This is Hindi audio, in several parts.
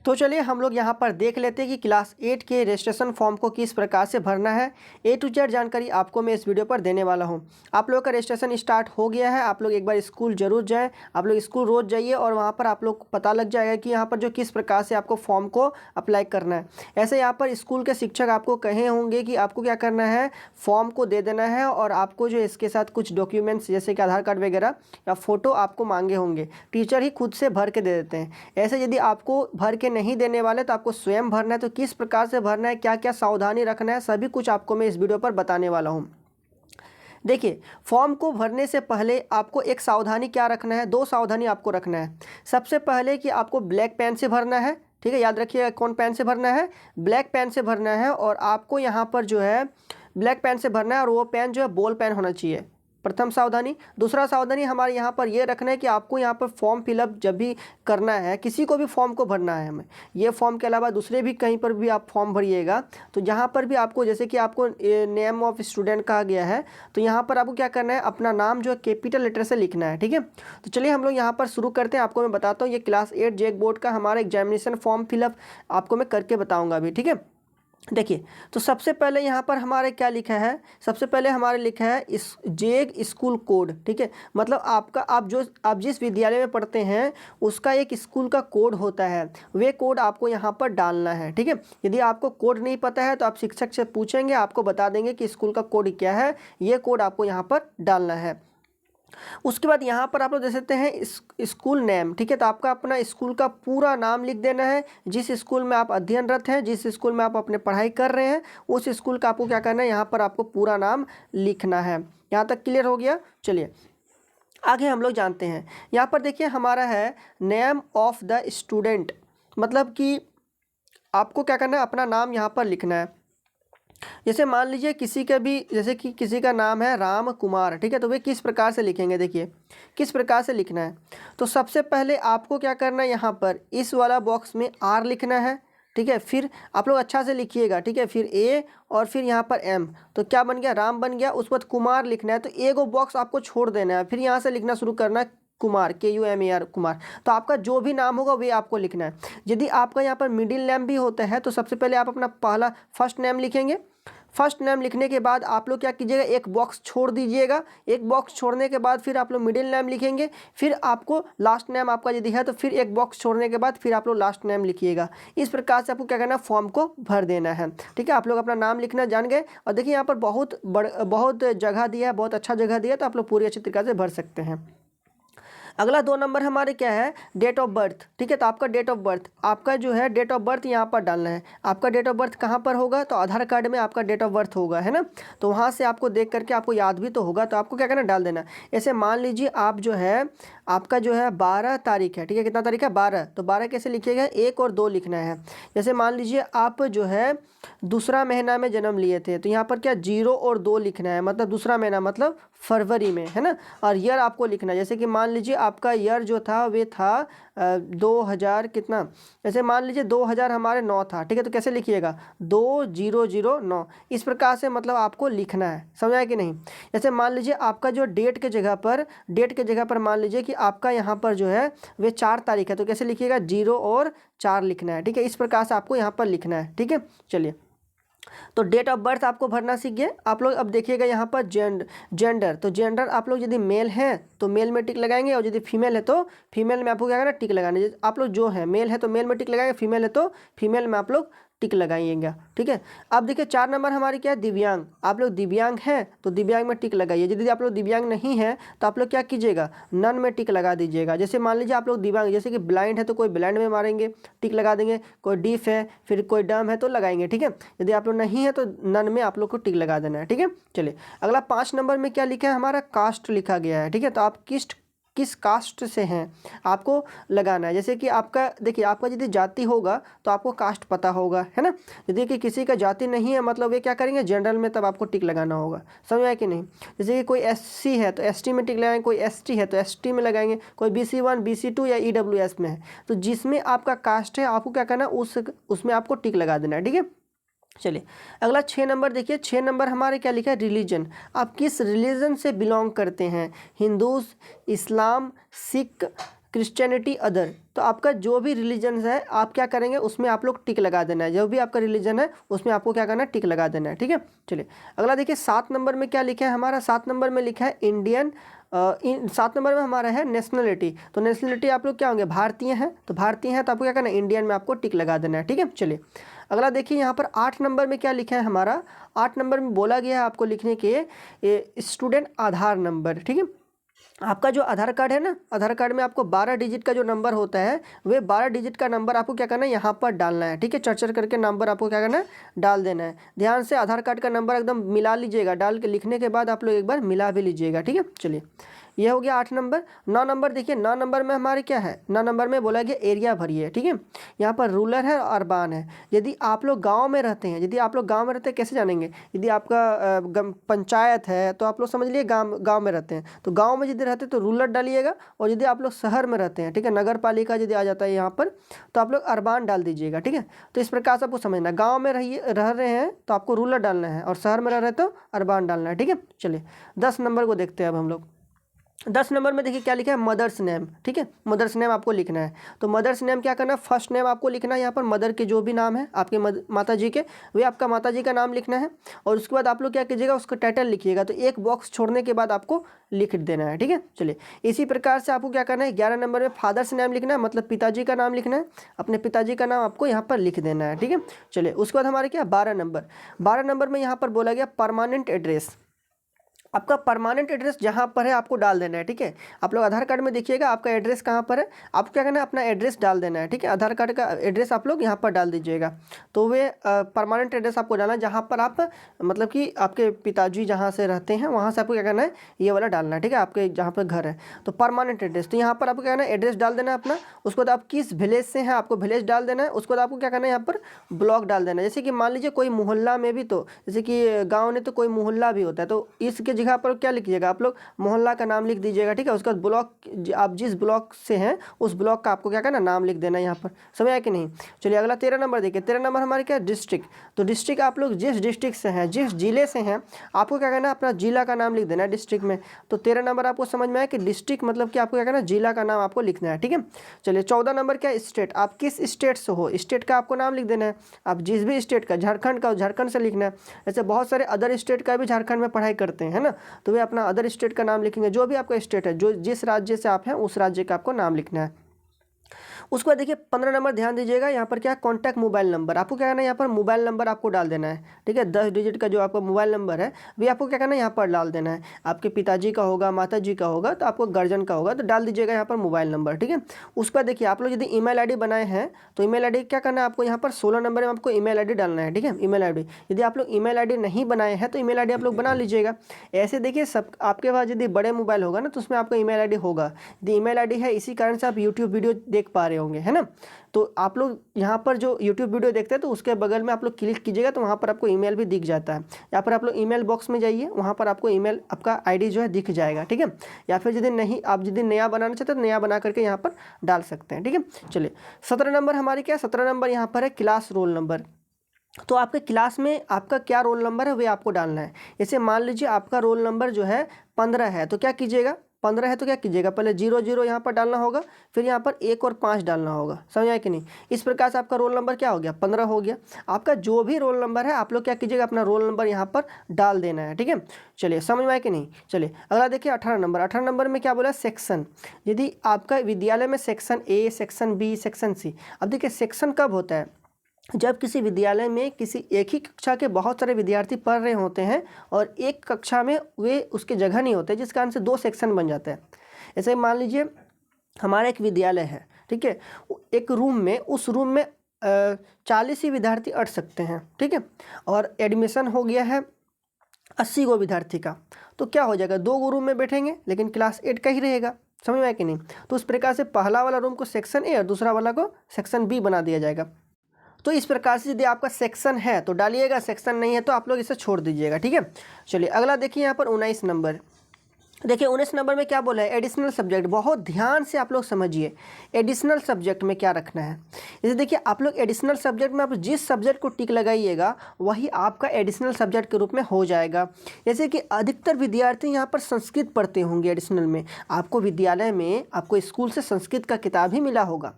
तो चलिए हम लोग यहाँ पर देख लेते हैं कि क्लास 8 के रजिस्ट्रेशन फॉर्म को किस प्रकार से भरना है। ए टू जेड जानकारी आपको मैं इस वीडियो पर देने वाला हूँ। आप लोगों का रजिस्ट्रेशन स्टार्ट हो गया है। आप लोग एक बार स्कूल जरूर जाएं। आप लोग स्कूल रोज़ जाइए और वहाँ पर आप लोग को पता लग जाएगा कि यहाँ पर जो किस प्रकार से आपको फॉर्म को अप्लाई करना है। ऐसे यहाँ पर स्कूल के शिक्षक आपको कहे होंगे कि आपको क्या करना है, फॉर्म को दे देना है और आपको जो इसके साथ कुछ डॉक्यूमेंट्स जैसे कि आधार कार्ड वगैरह या फ़ोटो आपको मांगे होंगे। टीचर ही खुद से भर के दे देते हैं। ऐसे यदि आपको भर के नहीं देने वाले तो आपको स्वयं भरना है। तो किस प्रकार से भरना है, क्या क्या सावधानी रखना है, सभी कुछ आपको मैं इस वीडियो पर बताने वाला हूँ। देखिए, फॉर्म को भरने से पहले आपको एक सावधानी क्या रखना है, दो सावधानी आपको रखना है। सबसे पहले कि आपको ब्लैक पेन से भरना है, ठीक है, याद रखिएगा कौन पेन से भरना है, ब्लैक पेन से भरना है। और आपको यहाँ पर जो है ब्लैक पेन से भरना है और वो पेन जो है बॉल पेन होना चाहिए, प्रथम सावधानी। दूसरा सावधानी हमारे यहाँ पर ये रखना है कि आपको यहाँ पर फॉर्म फिलअप जब भी करना है, किसी को भी फॉर्म को भरना है हमें, ये फॉर्म के अलावा दूसरे भी कहीं पर भी आप फॉर्म भरिएगा तो जहाँ पर भी आपको जैसे कि आपको नेम ऑफ स्टूडेंट कहा गया है तो यहाँ पर आपको क्या करना है, अपना नाम जो है कैपिटल लेटर से लिखना है, ठीक है। तो चलिए हम लोग यहाँ पर शुरू करते हैं। आपको मैं बताता हूँ, ये क्लास 8 जेक बोर्ड का हमारा एग्जामिनेशन फॉर्म फिलअप आपको मैं करके बताऊँगा अभी, ठीक है। देखिए, तो सबसे पहले यहाँ पर हमारे क्या लिखा है, सबसे पहले हमारे लिखा है इस जेग स्कूल कोड, ठीक है। मतलब आपका आप जिस विद्यालय में पढ़ते हैं उसका एक स्कूल का कोड होता है, वे कोड आपको यहाँ पर डालना है, ठीक है। यदि आपको कोड नहीं पता है तो आप शिक्षक से पूछेंगे, आपको बता देंगे कि स्कूल का कोड क्या है, ये कोड आपको यहाँ पर डालना है। उसके बाद यहाँ पर आप लोग दे सकते हैं स्कूल नेम, ठीक है। तो आपका अपना स्कूल का पूरा नाम लिख देना है, जिस स्कूल में आप अध्ययनरत हैं, जिस स्कूल में आप अपने पढ़ाई कर रहे हैं उस स्कूल का आपको क्या करना है, यहाँ पर आपको पूरा नाम लिखना है। यहाँ तक क्लियर हो गया। चलिए आगे हम लोग जानते हैं। यहाँ पर देखिए हमारा है नेम ऑफ द स्टूडेंट, मतलब कि आपको क्या करना है, अपना नाम यहाँ पर लिखना है। जैसे मान लीजिए किसी का भी, जैसे कि किसी का नाम है राम कुमार, ठीक है, तो वे किस प्रकार से लिखेंगे, देखिए किस प्रकार से लिखना है। तो सबसे पहले आपको क्या करना है, यहाँ पर इस वाला बॉक्स में आर लिखना है, ठीक है। फिर आप लोग अच्छा से लिखिएगा, ठीक है, फिर ए और फिर यहाँ पर एम, तो क्या बन गया, राम बन गया। उसके बाद कुमार लिखना है, तो एगो बॉक्स आपको छोड़ देना है, फिर यहाँ से लिखना शुरू करना है कुमार, KUMAR कुमार। तो आपका जो भी नाम होगा वे आपको लिखना है। यदि आपका यहाँ पर मिडिल नेम भी होता है तो सबसे पहले आप अपना पहला फर्स्ट नेम लिखेंगे। फर्स्ट नेम लिखने के बाद आप लोग क्या कीजिएगा, एक बॉक्स छोड़ दीजिएगा। एक बॉक्स छोड़ने के बाद फिर आप लोग मिडिल नेम लिखेंगे। फिर आपको लास्ट नेम आपका यदि है तो फिर एक बॉक्स छोड़ने के बाद फिर आप लोग लास्ट नेम लिखिएगा। इस प्रकार से आपको क्या करना है, फॉर्म को भर देना है, ठीक है। आप लोग अपना नाम लिखना जान गए। और देखिए यहाँ पर बहुत जगह दिया है, बहुत अच्छा जगह दिया, तो आप लोग पूरी अच्छी तरीके से भर सकते हैं। अगला 2 नंबर हमारे क्या है, डेट ऑफ बर्थ, ठीक है। तो आपका डेट ऑफ बर्थ, आपका जो है डेट ऑफ बर्थ यहाँ पर डालना है। आपका डेट ऑफ बर्थ कहाँ पर होगा, तो आधार कार्ड में आपका डेट ऑफ बर्थ होगा, है ना। तो वहाँ से आपको देख करके आपको याद भी तो होगा, तो आपको क्या करना, डाल देना। ऐसे मान लीजिए आप जो है आपका जो है 12 तारीख है, ठीक है, कितना तारीख है, 12, तो 12 कैसे लिखिएगा, 1 और 2 लिखना है। जैसे मान लीजिए आप जो है दूसरा महीना में जन्म लिए थे तो यहाँ पर क्या 0 और 2 लिखना है, मतलब दूसरा महीना मतलब फरवरी में, है ना। और ईयर आपको लिखना है, जैसे कि मान लीजिए आपका ईयर जो था वे था 2000 कितना, जैसे मान लीजिए 2000 हमारे 9 था, ठीक है। तो कैसे लिखिएगा, 2009, इस प्रकार से मतलब आपको लिखना है, समझ आया कि नहीं। जैसे मान लीजिए आपका जो डेट के जगह पर मान लीजिए कि आपका यहाँ पर जो है वे 4 तारीख है, तो कैसे लिखिएगा, 0 और 4 लिखना है, ठीक है। इस प्रकार से आपको यहाँ पर लिखना है, ठीक है। चलिए, तो डेट ऑफ बर्थ आपको भरना सीख गए आप लोग। अब देखिएगा यहाँ पर जेंडर, तो जेंडर आप लोग यदि मेल हैं तो मेल में टिक लगाएंगे, और यदि फीमेल है तो फीमेल में आपको क्या करना, टिक लगाना। आप लोग जो है मेल है तो मेल में टिक लगाएंगे, फीमेल है तो फीमेल में आप लोग टिक लगाइएगा, ठीक है। अब देखिए 4 नंबर हमारी क्या है, दिव्यांग। आप लोग दिव्यांग हैं तो दिव्यांग में टिक लगाइए। यदि आप लोग दिव्यांग नहीं है तो आप लोग क्या कीजिएगा, नन में टिक लगा दीजिएगा। जैसे मान लीजिए आप लोग दिव्यांग, जैसे कि ब्लाइंड है तो कोई ब्लाइंड में मारेंगे, टिक लगा देंगे। कोई डीफ है, फिर कोई डम है तो लगाएंगे, ठीक है। यदि आप लोग नहीं है तो नन में आप लोग को टिक लगा देना है, ठीक है। चलिए अगला 5 नंबर में क्या लिखा है, हमारा कास्ट लिखा गया है, ठीक है। तो आप किस कास्ट से हैं आपको लगाना है। जैसे कि आपका देखिए, आपका यदि जाति होगा तो आपको कास्ट पता होगा, है ना। यदि कि किसी का जाति नहीं है मतलब ये क्या करेंगे, जनरल में, तब आपको टिक लगाना होगा, समझ आया कि नहीं। जैसे कि कोई SC है तो ST में टिक लगाएंगे, कोई ST है तो ST में लगाएंगे, कोई BC1 BC2 या EWS में है, तो जिसमें आपका कास्ट है आपको क्या करना, उसमें आपको टिक लगा देना है, ठीक है। चलिए अगला 6 नंबर देखिए। 6 नंबर हमारे क्या लिखा है, रिलीजन। आप किस रिलीजन से बिलोंग करते हैं, हिंदू, इस्लाम, सिख, क्रिश्चियनिटी, अदर। तो आपका जो भी रिलीजन है आप क्या करेंगे उसमें आप लोग टिक लगा देना है, जो भी आपका रिलीजन है उसमें आपको क्या करना है, टिक लगा देना है, ठीक है। चलिए अगला देखिए 7 नंबर में क्या लिखा है हमारा, 7 नंबर में लिखा है इंडियन। 7 नंबर में हमारा है नेशनलिटी। तो नेशनलिटी आप लोग क्या होंगे, भारतीय हैं, तो भारतीय हैं तो आपको क्या करना है, इंडियन में आपको टिक लगा देना है, ठीक है। चलिए अगला देखिए यहाँ पर 8 नंबर में क्या लिखा है हमारा, 8 नंबर में बोला गया है आपको लिखने के स्टूडेंट आधार नंबर, ठीक है। आपका जो आधार कार्ड है ना, आधार कार्ड में आपको 12 डिजिट का जो नंबर होता है वे 12 डिजिट का नंबर आपको क्या करना है, यहाँ पर डालना है, ठीक है। चर्चा करके नंबर आपको क्या करना है, डाल देना है। ध्यान से आधार कार्ड का नंबर एकदम मिला लीजिएगा, डाल के लिखने के बाद आप लोग एक बार मिला भी लीजिएगा, ठीक है। चलिए ये हो गया 8 नंबर। 9 नंबर देखिए, 9 नंबर में हमारे क्या है, 9 नंबर में बोला गया एरिया भरिए, ठीक है। यहाँ पर रूरल है और अर्बन है। यदि आप लोग गांव में रहते हैं, यदि आप लोग गांव में रहते हैं कैसे जानेंगे, यदि आपका पंचायत है तो आप लोग समझ लिए गांव में रहते हैं, तो गांव में यदि रहते हैं तो रूरल डालिएगा, और यदि आप लोग शहर में रहते हैं, ठीक है, नगर पालिका यदि आ जाता है यहाँ पर तो आप लोग अर्बन डाल दीजिएगा, ठीक है। तो इस प्रकार से आपको समझना, गाँव में रह रहे हैं तो आपको रूरल डालना है, और शहर में रह रहे हैं तो अर्बन डालना है, ठीक है। चलिए 10 नंबर को देखते हैं अब हम लोग। 10 नंबर में देखिए क्या लिखा है, मदर्स नेम, ठीक है। मदर्स नेम आपको लिखना है, तो मदर्स नेम क्या करना है, फर्स्ट नेम आपको लिखना है यहाँ पर, मदर के जो भी नाम है आपके माता जी के, वे आपका माता जी का नाम लिखना है। और उसके बाद आप लोग क्या कीजिएगा, उसका टाइटल लिखिएगा, तो एक बॉक्स छोड़ने के बाद आपको लिख देना है, ठीक है। चलिए इसी प्रकार से आपको क्या करना है, 11 नंबर में फादर्स नेम लिखना है, मतलब पिताजी का नाम लिखना है, अपने पिताजी का नाम आपको यहाँ पर लिख देना है, ठीक है। चलिए उसके बाद हमारे क्या 12 नंबर में यहाँ पर बोला गया परमानेंट एड्रेस। आपका परमानेंट एड्रेस जहाँ पर है आपको डाल देना है, ठीक है। आप लोग आधार कार्ड में देखिएगा आपका एड्रेस कहाँ पर है, आपको क्या करना है, अपना एड्रेस डाल देना है, ठीक है। आधार कार्ड का एड्रेस आप लोग यहाँ पर डाल दीजिएगा, तो वे परमानेंट एड्रेस आपको डालना है जहाँ पर आप मतलब कि आपके पिताजी जहाँ से रहते हैं वहाँ से आपको क्या करना है, ये वाला डालना है, ठीक है, आपके जहाँ पर घर है। तो परमानेंट एड्रेस, तो यहाँ पर आपको क्या करना है, एड्रेस डाल देना है अपना। उसके बाद आप किस विलेज से हैं आपको विलेज डाल देना है। उसके बाद आपको क्या करना है, यहाँ पर ब्लॉक डाल देना है। जैसे कि मान लीजिए कोई मोहल्ला में भी, तो जैसे कि गाँव में तो कोई मोहल्ला भी होता है, तो इसके जगह पर क्या लिखिएगा, आप लोग मोहल्ला का नाम लिख दीजिएगा, ठीक है। उसका ब्लॉक, आप जिस ब्लॉक से हैं उस ब्लॉक का आपको क्या करना, नाम लिख देना है यहाँ पर, समझ आया कि नहीं। चलिए अगला 13 नंबर देखिए। 13 नंबर हमारे क्या, डिस्ट्रिक्ट। तो डिस्ट्रिक्ट आप लोग जिस डिस्ट्रिक्ट से हैं, जिस जिले से हैं, आपको क्या करना है, अपना जिला का नाम लिख देना है डिस्ट्रिक्ट में। तो 13 नंबर आपको समझ में आया कि डिस्ट्रिक्ट मतलब कि आपको क्या करना है, जिला का नाम आपको लिखना है, ठीक है। चलिए 14 नंबर क्या, स्टेट। आप किस स्टेट से हो, स्टेट का आपको नाम लिख देना है। आप जिस भी स्टेट का, झारखंड का झारखंड से लिखना है। ऐसे बहुत सारे अदर स्टेट का भी झारखंड में पढ़ाई करते हैं, है ना, तो वे अपना अदर स्टेट का नाम लिखेंगे। जो भी आपका स्टेट है, जो जिस राज्य से आप हैं उस राज्य का आपको नाम लिखना है। उसके बाद देखिए 15 नंबर ध्यान दीजिएगा, यहाँ पर क्या, कॉन्टैक्ट मोबाइल नंबर। आपको क्या करना है, यहाँ पर मोबाइल नंबर आपको डाल देना है, ठीक है। 10 डिजिट का जो आपका मोबाइल नंबर है वे आपको क्या करना है, यहाँ पर डाल देना है। आपके पिताजी का होगा, माता जी का होगा, तो आपको गार्जियन का होगा, तो डाल दीजिएगा यहाँ पर मोबाइल नंबर, ठीक है। उसके बाद देखिए आप लोग यदि ईमेल आईडी बनाए हैं तो ईमेल आईडी क्या करना है आपको, यहाँ पर 16 नंबर में आपको ईमेल आईडी डालना है, ठीक है। ईमेल आईडी यदि आप लोग ईमेल आईडी नहीं बनाए हैं तो ईमेल आईडी आप लोग बना लीजिएगा। ऐसे देखिए सब आपके पास यदि बड़े मोबाइल होगा ना तो उसमें आपका ईमेल आईडी होगा। यदि ईमेल आईडी है, इसी कारण से आप यूट्यूब वीडियो देख पा रहे होंगे, है ना। तो आप लोग यहाँ पर जो यूट्यूब वीडियो देखते हैं तो उसके बगल में आप लोग क्लिक कीजिएगा तो वहाँ पर आपको ईमेल भी दिख जाता है। यहाँ पर आप लोग ईमेल बॉक्स में जाइए, वहाँ पर आपको ईमेल आपका आईडी जो है दिख जाएगा, ठीक है। या फिर यदि नहीं, आप यदि नया बनाना चाहते हैं तो नया बना करके यहाँ पर डाल सकते हैं, ठीक है। चलिए 17 नंबर हमारी क्या, 17 नंबर यहाँ पर है क्लास रोल नंबर। तो आपके क्लास में आपका क्या रोल नंबर है वे आपको डालना है। जैसे मान लीजिए आपका रोल नंबर जो है 15 है, तो क्या कीजिएगा, 15 है तो क्या कीजिएगा, पहले 00 यहाँ पर डालना होगा, फिर यहाँ पर 1 और 5 डालना होगा, समझ आया कि नहीं। इस प्रकार से आपका रोल नंबर क्या हो गया, 15 हो गया। आपका जो भी रोल नंबर है आप लोग क्या कीजिएगा, अपना रोल नंबर यहाँ पर डाल देना है, ठीक है। चलिए समझ में आया कि नहीं। चलिए अगला देखिए 18 नंबर। 18 नंबर में क्या बोला, सेक्शन। यदि आपका विद्यालय में section A, section B, section C. अब देखिए सेक्शन कब होता है, जब किसी विद्यालय में किसी एक ही कक्षा के बहुत सारे विद्यार्थी पढ़ रहे होते हैं और एक कक्षा में वे उसके जगह नहीं होते, जिस कारण से 2 सेक्शन बन जाते हैं। ऐसे मान लीजिए हमारा एक विद्यालय है, ठीक है, एक रूम में, उस रूम में 40 ही विद्यार्थी अट सकते हैं, ठीक है। और एडमिशन हो गया है 80 गो विद्यार्थी का, तो क्या हो जाएगा, 2 रूम में बैठेंगे लेकिन क्लास 8 का ही रहेगा, समझ में आया कि नहीं। तो उस प्रकार से पहला वाला रूम को सेक्शन ए और दूसरा वाला को सेक्शन बी बना दिया जाएगा। तो इस प्रकार से यदि आपका सेक्शन है तो डालिएगा, सेक्शन नहीं है तो आप लोग इसे छोड़ दीजिएगा, ठीक है। चलिए अगला देखिए यहाँ पर 19 नंबर। देखिए 19 नंबर में क्या बोला है, एडिशनल सब्जेक्ट। बहुत ध्यान से आप लोग समझिए, एडिशनल सब्जेक्ट में क्या रखना है। जैसे देखिए आप लोग एडिशनल सब्जेक्ट में आप जिस सब्जेक्ट को टिक लगाइएगा वही आपका एडिशनल सब्जेक्ट के रूप में हो जाएगा। जैसे कि अधिकतर विद्यार्थी यहाँ पर संस्कृत पढ़ते होंगे एडिशनल में, आपको विद्यालय में आपको स्कूल से संस्कृत का किताब ही मिला होगा,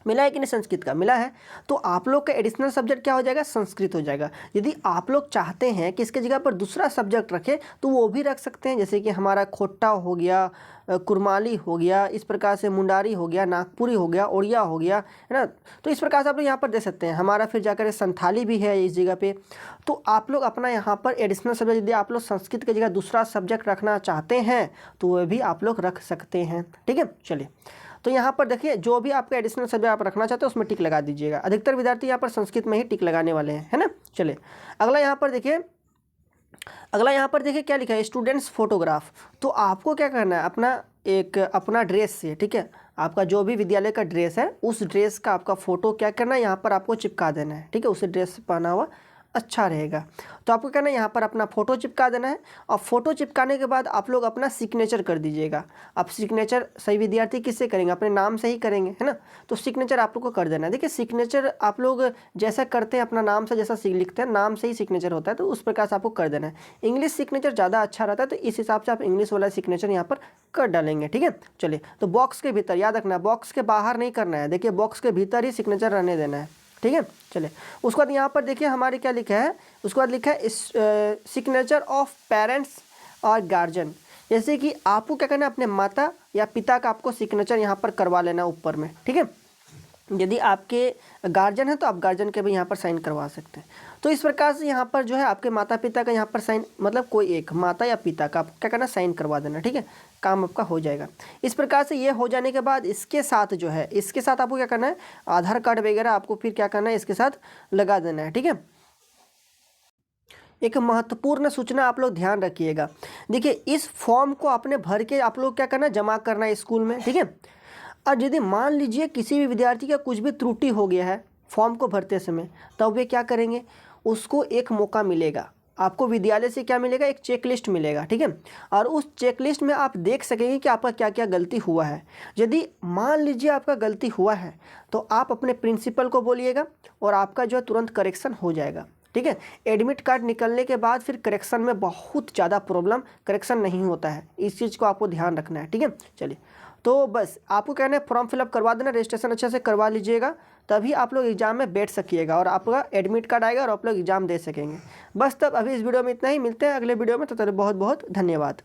मिला है कि नहीं, संस्कृत का मिला है। तो आप लोग का एडिशनल सब्जेक्ट क्या हो जाएगा, संस्कृत हो जाएगा। यदि आप लोग चाहते हैं कि इसके जगह पर दूसरा सब्जेक्ट रखें तो वो भी रख सकते हैं, जैसे कि हमारा खोट्टा हो गया, कुरमाली हो गया, इस प्रकार से मुंडारी हो गया, नागपुरी हो गया, ओड़िया हो गया, है ना। तो इस प्रकार से आप लोग यहाँ पर दे सकते हैं। हमारा फिर जाकर संथाली भी है इस जगह पे। तो आप लोग अपना यहाँ पर एडिशनल सब्जेक्ट यदि आप लोग संस्कृत की जगह दूसरा सब्जेक्ट रखना चाहते हैं तो वह भी आप लोग रख सकते हैं, ठीक है। चलिए तो यहाँ पर देखिए जो भी आपका एडिशनल सब्जेक्ट आप रखना चाहते हैं उसमें टिक लगा दीजिएगा। अधिकतर विद्यार्थी यहाँ पर संस्कृत में ही टिक लगाने वाले हैं, है ना। चलिए अगला यहाँ पर देखिए, अगला यहाँ पर देखिए क्या लिखा है, स्टूडेंट्स फोटोग्राफ। तो आपको क्या करना है, अपना ड्रेस से, ठीक है, आपका जो भी विद्यालय का ड्रेस है उस ड्रेस का आपका फ़ोटो क्या करना है, यहाँ पर आपको चिपका देना है, ठीक है। उसे ड्रेस पहना हुआ अच्छा रहेगा। तो आपको कहना है यहाँ पर अपना फ़ोटो चिपका देना है, और फ़ोटो चिपकाने के बाद आप लोग अपना सिग्नेचर कर दीजिएगा। अब सिग्नेचर सही विद्यार्थी किससे करेंगे, अपने नाम से ही करेंगे, है ना। तो सिग्नेचर आप लोग को कर देना है। देखिए सिग्नेचर आप लोग जैसा करते हैं अपना नाम से, जैसा लिखते हैं नाम से ही सिग्नेचर होता है, तो उस प्रकार से आपको कर देना है। इंग्लिश सिग्नेचर ज़्यादा अच्छा रहता है, तो इस हिसाब से आप इंग्लिश वाला सिग्नेचर यहाँ पर कर डालेंगे, ठीक है। चलिए तो बॉक्स के भीतर याद रखना है, बॉक्स के बाहर नहीं करना है। देखिए बॉक्स के भीतर ही सिग्नेचर रहने देना है, ठीक है। चलिए उसके बाद यहाँ पर देखिए हमारे क्या लिखा है, उसके बाद लिखा है सिग्नेचर ऑफ पेरेंट्स और गार्जियन। जैसे कि आपको क्या करना है, अपने माता या पिता का आपको सिग्नेचर यहाँ पर करवा लेना ऊपर में, ठीक है। यदि आपके गार्जियन है तो आप गार्जियन के भी यहाँ पर साइन करवा सकते हैं। तो इस प्रकार से यहाँ पर जो है आपके माता पिता का यहाँ पर साइन, मतलब कोई एक माता या पिता का आपको क्या करना, साइन करवा देना, ठीक है। काम आपका हो जाएगा। इस प्रकार से ये हो जाने के बाद इसके साथ जो है, इसके साथ आपको क्या करना है, आधार कार्ड वगैरह आपको फिर क्या करना है इसके साथ लगा देना है, ठीक है। एक महत्वपूर्ण सूचना आप लोग ध्यान रखिएगा। देखिए इस फॉर्म को आपने भर के आप लोग क्या करना है, जमा करना है स्कूल में, ठीक है। और यदि मान लीजिए किसी भी विद्यार्थी का कुछ भी त्रुटि हो गया है फॉर्म को भरते समय, तब वे क्या करेंगे, उसको एक मौका मिलेगा। आपको विद्यालय से क्या मिलेगा, एक चेक लिस्ट मिलेगा, ठीक है। और उस चेक लिस्ट में आप देख सकेंगे कि आपका क्या क्या गलती हुआ है। यदि मान लीजिए आपका गलती हुआ है तो आप अपने प्रिंसिपल को बोलिएगा और आपका जो है तुरंत करेक्शन हो जाएगा, ठीक है। एडमिट कार्ड निकलने के बाद फिर करेक्शन में बहुत ज़्यादा प्रॉब्लम, करेक्शन नहीं होता है, इस चीज़ को आपको ध्यान रखना है, ठीक है। चलिए तो बस आपको कहना है फॉर्म फिलअप करवा देना, रजिस्ट्रेशन अच्छे से करवा लीजिएगा, तभी आप लोग एग्जाम में बैठ सकिएगा और आपका एडमिट कार्ड आएगा और आप लोग एग्जाम दे सकेंगे। बस तब अभी इस वीडियो में इतना ही, मिलते हैं अगले वीडियो में, तो बहुत बहुत धन्यवाद।